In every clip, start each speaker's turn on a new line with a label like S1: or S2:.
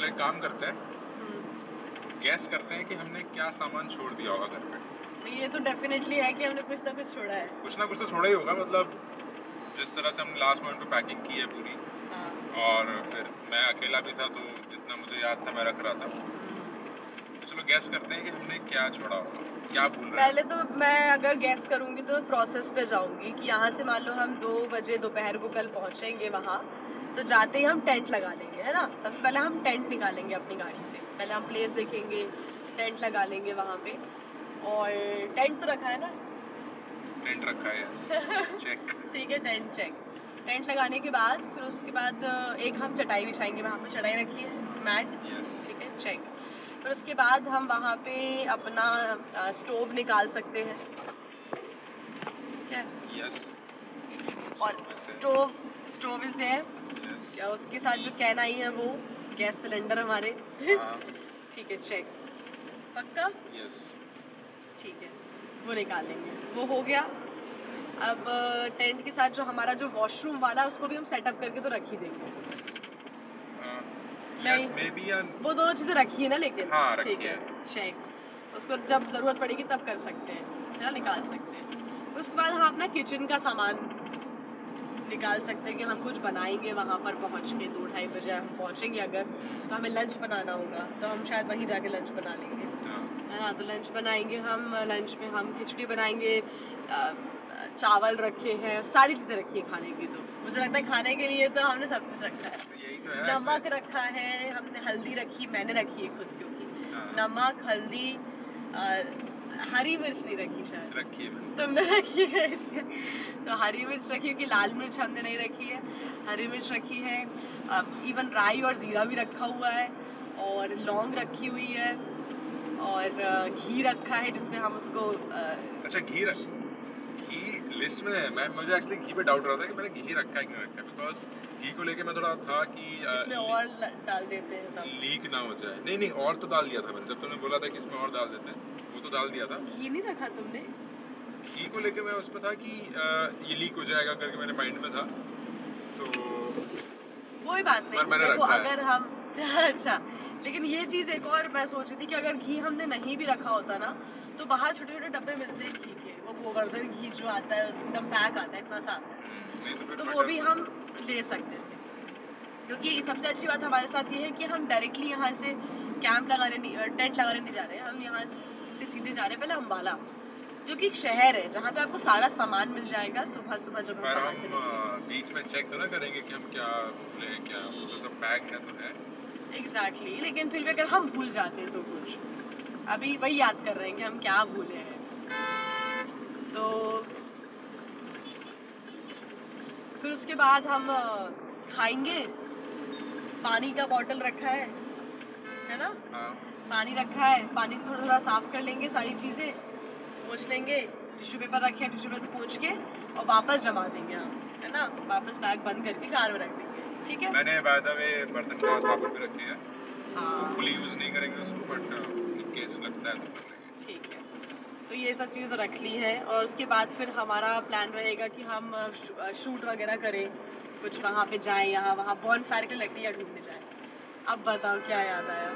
S1: चलो एक काम करते हैं, गैस करते हैं कि हमने क्या सामान छोड़ दिया होगा घर पे।
S2: ये तो डेफिनेटली है कि हमने कुछ ना कुछ छोड़ा है।
S1: कुछ ना कुछ तो छोड़ा ही होगा, मतलब जिस तरह से हमने लास्ट मोमेंट पे पैकिंग की है पूरी,
S2: हाँ।
S1: और फिर मैं अकेला भी था तो जितना मुझे याद था मैं रख रहा था। तो चलो गैस करते हैं कि हमने क्या छोड़ा होगा, क्या भूल रहे हैं।
S2: पहले तो मैं अगर गैस करूंगी तो प्रोसेस पे जाऊंगी कि यहाँ से मान लो हम 2 बजे दोपहर को कल पहुंचेंगे वहाँ, तो जाते ही हम टेंट लगा लेंगे, है ना। सबसे पहले हम टेंट निकालेंगे अपनी गाड़ी से, पहले हम प्लेस देखेंगे, टेंट लगा लेंगे वहाँ पे। और टेंट तो रखा है ना?
S1: टेंट रखा है, यस, चेक।
S2: ठीक है, टेंट चेक। टेंट लगाने के बाद फिर उसके बाद एक हम चटाई बिछाएंगे, वहाँ पे चटाई रखी है, मैट,
S1: यस।
S2: ठीक है, चेक। फिर उसके बाद हम वहाँ पे अपना स्टोव निकाल सकते हैं, ठीक है।
S1: यस।
S2: और स्टोव इज देयर।
S1: यस।
S2: क्या उसके साथ जो कैन आई है वो गैस सिलेंडर हमारे।
S1: हाँ।
S2: ठीक है, चेक, पक्का।
S1: यस।
S2: ठीक है, वो निकालेंगे, वो हो गया। अब टेंट के साथ जो हमारा जो वॉशरूम वाला है उसको भी हम सेटअप करके तो रख ही देंगे।
S1: Yes, may be.
S2: वो दोनों चीजें रखी है ना, लेकिन
S1: हाँ,
S2: ठीक
S1: रखी
S2: है,
S1: है।
S2: चेक। उसको जब जरूरत पड़ेगी तब कर सकते हैं, है ना, निकाल सकते हैं। उसके बाद हम अपना किचन का सामान निकाल सकते हैं कि हम कुछ बनाएंगे वहाँ पर पहुँच के। 2-2:30 बजे हम पहुँचेंगे अगर, तो हमें लंच बनाना होगा, तो हम शायद वहीं जाके लंच बना लेंगे, है ना। तो लंच बनाएंगे हम, लंच में हम खिचड़ी बनाएंगे, चावल रखे हैं, सारी चीज़ें रखी है खाने की। तो मुझे लगता है खाने के लिए तो हमने सब कुछ रखा है।
S1: यही तो है।
S2: नमक रखा है हमने, हल्दी रखी, मैंने रखी है खुद, क्योंकि नमक, हल्दी, हरी मिर्च नहीं रखी शायद,
S1: रखी है
S2: तुमने रखी है। तो हरी मिर्च रखी, क्योंकि लाल मिर्च हमने नहीं रखी है, हरी मिर्च रखी है। इवन राई और ज़ीरा भी रखा हुआ है, और लौंग रखी हुई है, और घी रखा है जिसमें हम उसको
S1: अच्छा, घी लिस्ट में है। मुझे एक्चुअली घी पे डाउट रहा था कि मैंने घी रखा है कि नहीं रखा है, बिकॉज घी को लेके मैं थोड़ा था कि
S2: इसमें और डाल देते हैं तब।
S1: लीक ना हो जाए। नहीं, और तो डाल दिया था मैंने, जब तुमने बोला था कि इसमें और डाल देते हैं, वो तो डाल दिया था।
S2: घी नहीं रखा तुमने?
S1: घी को लेके मैं उसमें था कि ये लीक हो जाएगा करके मेरे माइंड में था, तो
S2: कोई बात नहीं।
S1: मैंने
S2: देखो,
S1: रखा है।
S2: अगर हम अच्छा, लेकिन ये चीज़ एक और मैं सोच रही थी कि अगर घी हमने नहीं भी रखा होता ना, तो बाहर छोटे छोटे डब्बे मिलते हैं घी के, वो गोवर्धन घी जो आता है एकदम पैक आता है, इतना सा आता है,
S1: नहीं तो फिर
S2: तो वो भी हम ले सकते थे। क्योंकि सबसे अच्छी बात हमारे साथ ये है कि हम डायरेक्टली यहाँ से कैंप लगाने नहीं, टेंट लगाने नहीं जा रहे हैं, हम यहाँ से सीधे जा रहे हैं पहले अम्बाला, जो कि एक शहर है जहाँ पे आपको सारा सामान मिल जाएगा सुबह सुबह जब हम
S1: पर
S2: वहाँ से
S1: हम बीच में चेक तो ना करेंगे कि हम क्या भूले, क्या वो तो सब पैक है तो है।
S2: एग्जैक्टली, लेकिन फिर भी अगर हम भूल जाते हैं तो कुछ, अभी वही याद कर रहे हैं कि हम क्या भूले हैं। तो फिर उसके बाद हम खाएंगे, पानी का बॉटल रखा है ना।
S1: हाँ।
S2: पानी रखा है, पानी से थोड़ा थोड़ा साफ कर लेंगे, सारी चीज़ें पोंछ लेंगे, टिश्यू पेपर रखे हैं, टिश्यू पेपर पोंछ के और वापस जमा देंगे हम, है ना। वापस बैग बंद करके कार में रख देंगे, ठीक है।
S1: मैंने बाय द वे बर्तन का साबुन भी रखे हैं,
S2: हाँ,
S1: फुली यूज नहीं करेंगे उसको, बट इन केस लगता है तो कर लेंगे।
S2: ठीक है। तो ये सब चीज़ें तो रख ली है, और उसके बाद फिर हमारा प्लान रहेगा कि हम शूट वगैरह करें, कुछ वहाँ पे जाएं, यहाँ वहाँ बॉन फायर की लकड़ियाँ ढूंढने जाएं। अब बताओ क्या याद आया?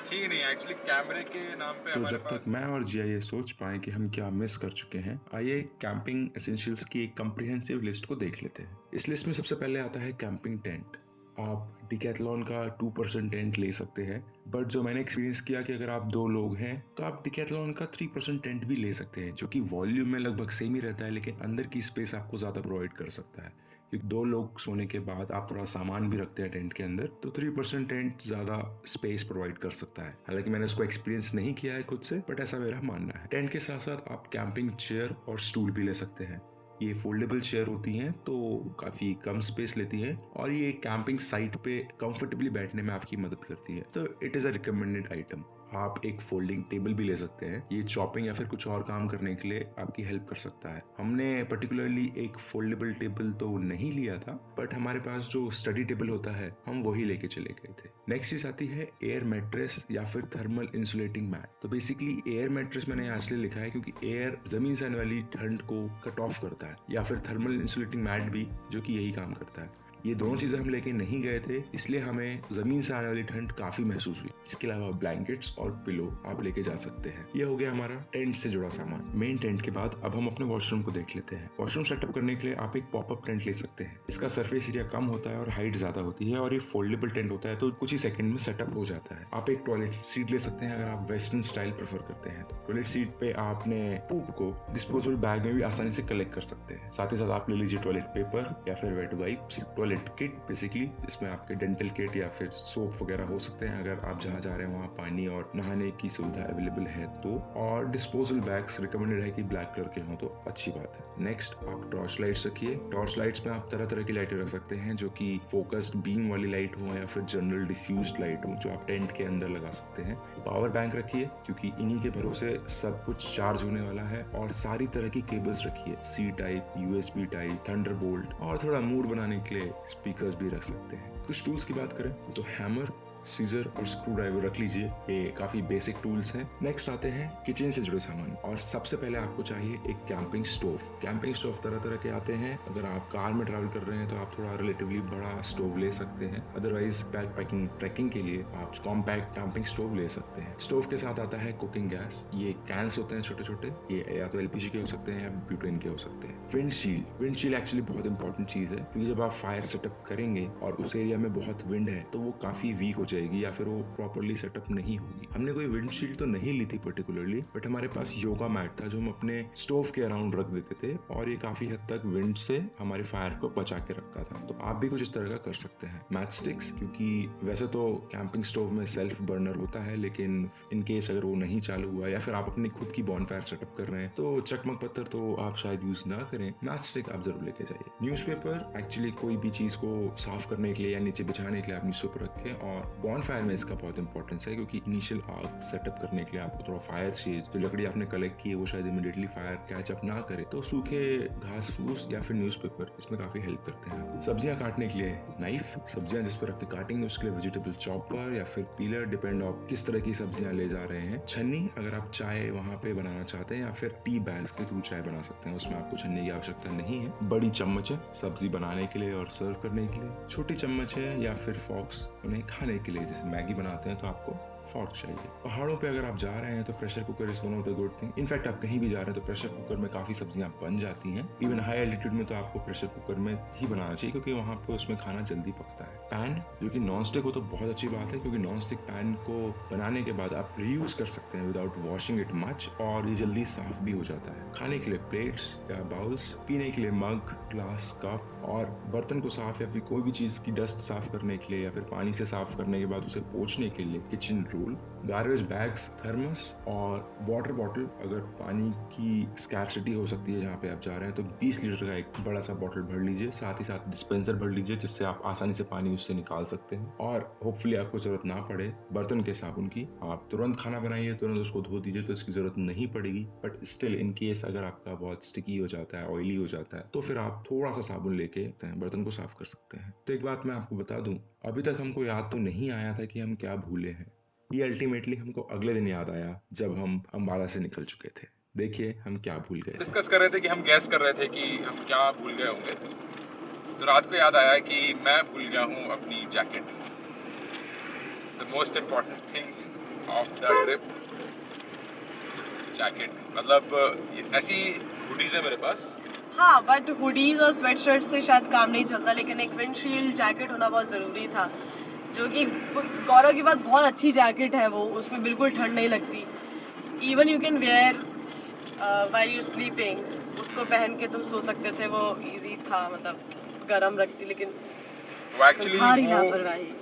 S1: ठीक नहीं, एक्चुअली कैमरे के नाम पे
S3: तो
S1: हमारे
S3: जब
S1: पास
S3: तक मैं और जिया ये सोच पाए कि हम क्या मिस कर चुके हैं, आइए कैंपिंग एसेंशियल्स की एक कम्प्रिहेंसिव लिस्ट को देख लेते हैं। इस लिस्ट में सबसे पहले आता है कैंपिंग टेंट। आप डिकैथलॉन का 2% टेंट ले सकते हैं, बट जो मैंने एक्सपीरियंस किया कि अगर आप 2 लोग हैं तो आप डिकैथलॉन का 3% टेंट भी ले सकते हैं, जो कि वॉल्यूम में लगभग सेम ही रहता है, लेकिन अंदर की स्पेस आपको ज़्यादा प्रोवाइड कर सकता है। क्योंकि 2 लोग सोने के बाद आप थोड़ा सामान भी रखते हैं टेंट के अंदर, तो 3% टेंट ज़्यादा स्पेस प्रोवाइड कर सकता है। हालांकि मैंने उसको एक्सपीरियंस नहीं किया है खुद से, बट ऐसा मेरा मानना है। टेंट के साथ साथ आप कैंपिंग चेयर और स्टूल भी ले सकते हैं। ये फोल्डेबल चेयर होती हैं तो काफ़ी कम स्पेस लेती हैं, और ये कैंपिंग साइट पे कंफर्टेबली बैठने में आपकी मदद करती है, तो it is a recommended item. आप एक फोल्डिंग टेबल भी ले सकते हैं, ये चॉपिंग या फिर कुछ और काम करने के लिए आपकी हेल्प कर सकता है। हमने पर्टिकुलरली एक फोल्डेबल टेबल तो नहीं लिया था, बट हमारे पास जो स्टडी टेबल होता है हम वही लेके चले गए थे। नेक्स्ट चीज आती है एयर मैट्रेस या फिर थर्मल इंसुलेटिंग मैट। तो बेसिकली एयर मैट्रेस मैंने यहाँ इसलिए लिखा है क्योंकि एयर जमीन से आने वाली ठंड को कट ऑफ करता है, या फिर थर्मल इंसुलेटिंग मैट भी, जो कि यही काम करता है। ये दोनों चीजें हम लेके नहीं गए थे, इसलिए हमें जमीन से आने वाली ठंड काफी महसूस हुई। इसके अलावा ब्लैंकेट्स और पिलो आप लेके जा सकते हैं। ये हो गया हमारा टेंट से जुड़ा सामान। मेन टेंट के बाद अब हम अपने वॉशरूम को देख लेते हैं। वॉशरूम सेटअप करने के लिए आप एक पॉपअप टेंट ले सकते हैं। इसका सरफेस एरिया कम होता है और हाइट ज्यादा होती है, और ये फोल्डेबल टेंट होता है तो कुछ ही सेकंड में सेटअप हो जाता है। आप एक टॉयलेट सीट ले सकते हैं अगर आप वेस्टर्न स्टाइल प्रेफर करते हैं। टॉयलेट सीट पे आप अपने पूप को डिस्पोजेबल बैग में भी आसानी से कलेक्ट कर सकते हैं। साथ ही साथ आप ले लीजिए टॉयलेट पेपर या फिर wet wipes, toilet kit basically, जिसमें आपके डेंटल किट या फिर सोप वगैरह हो सकते हैं अगर आप जहाँ जा रहे हैं वहाँ पानी और नहाने की सुविधा अवेलेबल है तो। और डिस्पोजल बैग्स रिकमेंडेड है कि ब्लैक कलर के हों तो अच्छी बात है। नेक्स्ट आप टॉर्च लाइट्स रखिए। टॉर्च लाइट्स में आप तरह तरह की लाइटें रख सकते हैं, जो कि फोकस्ड बीम वाली लाइट हो या फिर जनरल डिफ्यूज्ड लाइट हो जो आप टेंट के अंदर लगा सकते हैं। पावर बैंक रखिए क्योंकि इन्हीं के भरोसे सब कुछ चार्ज होने वाला है। और सारी तरह की केबल्स रखिए, C type, USB type, Thunderbolt, और थोड़ा मूड बनाने के लिए स्पीकर्स भी रख सकते हैं। कुछ टूल्स की बात करें तो हैमर, सीजर और स्क्रू ड्राइवर रख लीजिए, ये काफी बेसिक टूल्स हैं। नेक्स्ट आते हैं किचन से जुड़े सामान, और सबसे पहले आपको चाहिए एक कैंपिंग स्टोव। कैंपिंग स्टोव तरह तरह के आते हैं। अगर आप कार में ट्रैवल कर रहे हैं तो आप थोड़ा रिलेटिवली बड़ा स्टोव ले सकते हैं, अदरवाइज बैक पैकिंग ट्रैकिंग के लिए आप कॉम्पैक्ट कैंपिंग स्टोव ले सकते हैं। स्टोव के साथ आता है कुकिंग गैस। ये कैंस होते हैं छोटे छोटे, ये या तो एलपीजी के हो सकते हैं या ब्यूटेन के हो सकते हैं। विंडशील्ड एक्चुअली बहुत इंपॉर्टेंट चीज है, क्योंकि जब आप फायर सेटअप करेंगे और उस एरिया में बहुत विंड है तो वो काफी वीक हो जाएगी या फिर वो प्रॉपर्ली सेटअप नहीं होगी। हमने कोई विंडशील्ड तो नहीं ली थी पर्टिकुलरली, बट हमारे पास योगा मैट था जो हम अपने स्टोव के अराउंड रख देते थे, और ये काफी हद तक विंड से हमारे फायर को बचा के रखता था। तो आप भी कुछ इस तरह का कर सकते हैं। मैच स्टिक्स, क्योंकि वैसे तो कैंपिंग स्टोव में सेल्फ बर्नर होता है, लेकिन इन केस अगर वो नहीं चालू हुआ या फिर आप अपनी खुद की बॉनफायर सेटअप कर रहे हैं तो चकमक पत्थर तो आप शायद यूज ना करें, मैच स्टिक आप जरूर लेके जाइए। न्यूज़पेपर, एक्चुअली कोई भी चीज को साफ करने के लिए या नीचे बिछाने के लिए आप न्यूज़पेपर रखें। और बॉनफायर में इसका बहुत इंपॉर्टेंस है, क्योंकि इनिशियल आग सेटअप करने के लिए आपको थोड़ा फायर चाहिए। जो लकड़ी आपने कलेक्ट की है वो शायद इमीडिएटली फायर कैच अप ना करे, तो सूखे घास फूस या फिर न्यूज़पेपर इसमें काफी हेल्प करते हैं। सब्जियां काटने के लिए नाइफ, सब्जियां जिस पर रख के काटेंगे उसके लिए वेजिटेबल चॉपर या फिर पीलर, डिपेंड ऑन किस तरह की सब्जियां ले जा रहे हैं। छन्नी, अगर आप चाय वहां पे बनाना चाहते हैं या फिर टी बैग्स के थ्रू चाय बना सकते हैं, उसमें आपको छन्नी की आवश्यकता नहीं है। बड़ी चम्मच है सब्जी बनाने के लिए और सर्व करने के लिए। छोटी चम्मच है या फिर फॉक्स उन्हें खाने के लिए, जैसे मैगी बनाते हैं तो आपको फॉर्क चाहिए। पहाड़ों पे अगर आप जा रहे हैं तो pressure cooker is one of the good thing. In fact आप कहीं भी जा रहे हैं तो प्रेशर कुकर में काफी सब्जियां बन जाती हैं। इवन हाई एल्टीट्यूड में तो आपको प्रेशर कुकर में ही बनाना चाहिए, क्योंकि वहाँ पे उसमें खाना जल्दी पकता है। पैन, जो कि नॉन स्टिक हो तो बहुत अच्छी बात है, क्योंकि नॉन स्टिक पैन को बनाने के बाद आप रीयूज कर सकते हैं विदाउट वॉशिंग इट मच, और ये जल्दी साफ भी हो जाता है। खाने के लिए प्लेट्स या बाउल्स, पीने के लिए मग, ग्लास, कप, और बर्तन को साफ या फिर कोई भी चीज की डस्ट साफ करने के लिए या फिर पानी से साफ करने के बाद उसे पोंछने के लिए kitchen roll, garbage bags, thermos और वाटर बॉटल। अगर पानी की स्कैर्सिटी हो सकती है जहाँ पे आप जा रहे हैं तो 20 लीटर का एक बड़ा सा बॉटल भर लीजिए, साथ ही साथ डिस्पेंसर भर लीजिए जिससे आप आसानी से पानी उससे निकाल सकते हैं। और होपफुली आपको जरूरत ना पड़े बर्तन के साबुन की। आप तुरंत खाना बनाइए, तुरंत उसको धो दीजिए तो इसकी जरूरत नहीं पड़ेगी, बट स्टिल इन केस अगर आपका बहुत स्टिकी हो जाता है, ऑयली हो जाता है, तो फिर आप थोड़ा सा साबुन लेके बर्तन को साफ कर सकते हैं। तो एक बात मैं आपको बता दूं, अभी तक हमको याद तो नहीं आया था कि हम क्या भूले हैं। ये अल्टीमेटली हमको अगले दिन याद आया जब हम अम्बाला से निकल चुके थे। देखिए हम क्या भूल गए।
S1: डिस्कस कर रहे थे कि हम गैस कर रहे थे कि हम क्या भूल गए होंगे, तो रात को याद आया कि मैं भूल गया हूँ अपनी jacket. The most important thing of the trip, jacket. मतलब ऐसी हुडीज है मेरे पास।
S2: हाँ, बट हुडीज और स्वेटशर्ट से शायद काम नहीं चलता, लेकिन एक विंडशील्ड जैकेट होना बहुत ज़रूरी था, जो कि गौरव की बात बहुत अच्छी जैकेट है वो, उसमें बिल्कुल ठंड नहीं लगती। Even you can wear while you sleeping, उसको पहन के तुम सो सकते थे, वो इजी था, मतलब गर्म रखती, लेकिन
S1: वो एक्चुअली
S2: भारी लापरवाही।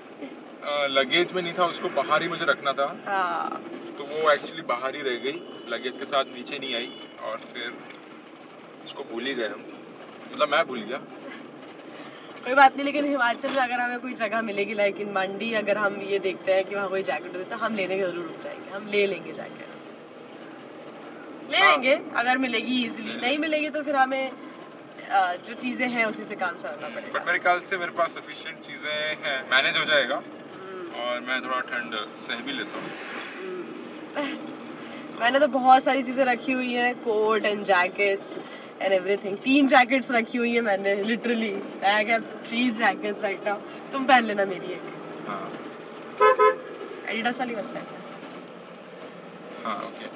S1: लगेज में नहीं था, उसको बाहर ही मुझे रखना था।
S2: हाँ,
S1: तो वो एक्चुअली बाहर ही रह गई, लगेज के साथ नीचे नहीं आई, और फिर उसको भूल ही गए हम, मतलब मैं भूल गया।
S2: कोई बात नहीं, लेकिन हिमाचल में अगर हमें कोई जगह मिलेगी लाइक इन मंडी, अगर हम ये देखते हैं कि वहाँ कोई जैकेट होती है तो हम लेने के जरूर रुक जाएंगे, हम ले लेंगे जैकेट, ले लेंगे अगर मिलेगी इजीली। नहीं मिलेगी तो फिर हमें जो चीज़ें हैं उसी से काम चलाना पड़ेगा।
S1: बट मेरे ख्याल से मेरे पास सफिशिएंट चीज़ें हैं, मैनेज हो जाएगा, और मैं थोड़ा ठंड सह भी लेता हूँ।
S2: मैंने तो बहुत सारी चीज़ें रखी हुई हैं, coat and jackets, and everything. 3 jackets रखी हुई है मैंने literally. I have 3 jackets right now. तुम पहन लेना मेरी एक।
S1: हाँ
S2: एडिडास वाली मत पहनना।
S1: हाँ ओके